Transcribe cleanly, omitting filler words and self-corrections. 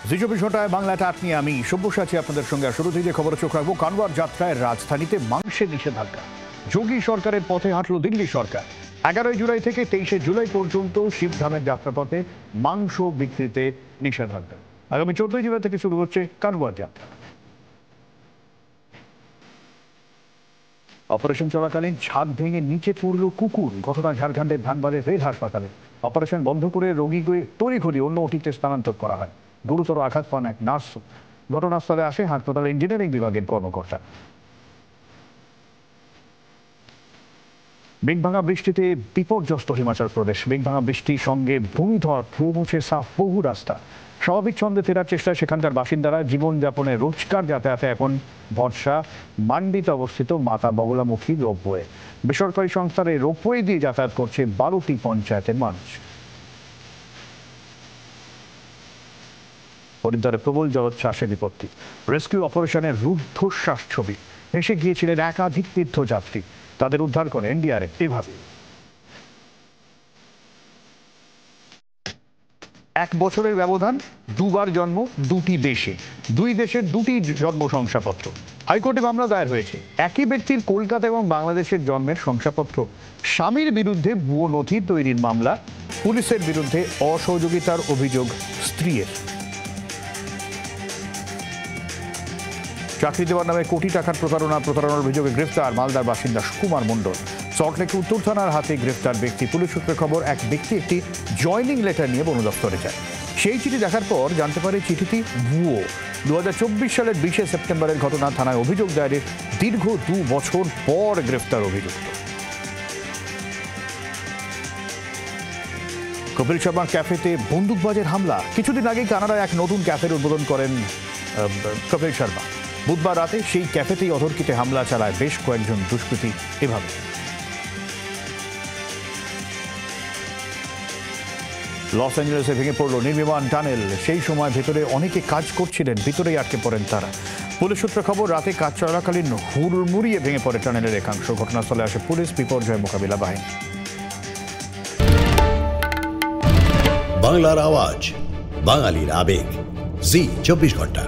জি24 ঘন্টায় বাংলা টাট নিয়ে আমি সব্যসাচী আপনাদের সঙ্গে শুরুতেই যে খবর চোখ রাখবো। কানওয়ার যাত্রায় রাজধানীতে মাংসের নিষেধাজ্ঞা। যোগী সরকারের পথে হাঁটল দিল্লি সরকার। 11 জুলাই থেকে 23 জুলাই পর্যন্ত শিবধামের যাত্রাপথে মাংস বিক্রিতে নিষেধাজ্ঞা। আগামী 14 জুলাই থেকে শুরু হচ্ছে কানওয়ার যাত্রা। অপারেশন চলাকালীন ছাদ ভেঙে নিচে পড়ল কুকুর। ঘটনা ঝাড়খণ্ডের ধানবাদের রেল হাসপাতালে। অপারেশন বন্ধ করে রোগীকে তড়িঘড়ি অন্য ওটিতে স্থানান্তর করা হয়। গুরুতর আঘাত পান এক নার্স। ঘটনাস্থলে আসে হাসপাতালের ইঞ্জিনিয়ারিং বিভাগের কর্মকর্তা। মেঘভাঙা বৃষ্টিতে বিপর্যস্ত হিমাচল প্রদেশ। মেঘভাঙা বৃষ্টির সঙ্গে ভূমিধস পৌঁছে সাফ বহু রাস্তা। স্বাভাবিক ছন্দে ফেরার চেষ্টায় সেখানকার বাসিন্দারা জীবনযাপনে রোজকার যাতায়াতে এখন ভরসা মান্ডিতে অবস্থিত মাতা বগলামুখী রোপওয়ে। বেসরকারি সংস্থার এই রোপওয়ে দিয়ে যাতায়াত করছে 12টি পঞ্চায়েতের মানুষ। হরিদ্বারে প্রবল জলোচ্ছ্বাসের বিপত্তি। রেস্কিউ অপারেশনের রুদ্ধশ্বাস ছবি। ভেসে গিয়েছিলেন একাধিক তীর্থযাত্রী। তাদের উদ্ধার করে এনডিআরএফ। এভাবে 1 বছরের ব্যবধান, দুবার জন্ম, দুটি দেশে, দুই দেশের দুটি জন্ম শংসাপত্র। হাইকোর্টে মামলা দায়ের হয়েছে। একই ব্যক্তির কলকাতা এবং বাংলাদেশের জন্মের শংসাপত্র। স্বামীর বিরুদ্ধে ভুয়ো নথি তৈরির মামলা। পুলিশের বিরুদ্ধে অসহযোগিতার অভিযোগ স্ত্রীর। চাকরি দেওয়ার নামে কোটি টাকার প্রতারণার অভিযোগে গ্রেফতার মালদার বাসিন্দা সুকুমার মণ্ডল। সল্টলেক উত্তর থানার হাতে গ্রেফতার ব্যক্তি। পুলিশ সূত্রে খবর, এক ব্যক্তি একটি জয়নিং লেটার নিয়ে বন দপ্তরে যায়। সেই চিঠি দেখার পর জানতে পারে চিঠিটি ভুয়ো। 2024 সালের 20 সেপ্টেম্বরের ঘটনা। থানায় অভিযোগ দায়েরের দীর্ঘ 2 বছর পর গ্রেফতার অভিযুক্ত। কপিল শর্মার ক্যাফেতে বন্দুকবাজের হামলা। কিছুদিন আগেই কানাডায় এক নতুন ক্যাফের উদ্বোধন করেন কপিল শর্মা। বুধবার রাতে সেই ক্যাফেতেই অতর্কিতে হামলা চালায় বেশ কয়েকজন দুষ্কৃতী। এভাবে লস অ্যাঞ্জেলেসে ভেঙে পড়ল নির্মীয়মান টানেল। সেই সময় ভেতরে অনেকে কাজ করছিলেন, ভিতরেই আটকে পড়েন তারা। পুলিশ সূত্রে খবর, রাতে কাজ চলাকালীন হুড়মুড়িয়ে ভেঙে পড়ে টানেলের একাংশ। ঘটনাস্থলে আসে পুলিশ, বিপর্যয় মোকাবিলা বাহিনী। বাংলার আওয়াজ, বাঙালির আবেগ, জি 24 ঘন্টা।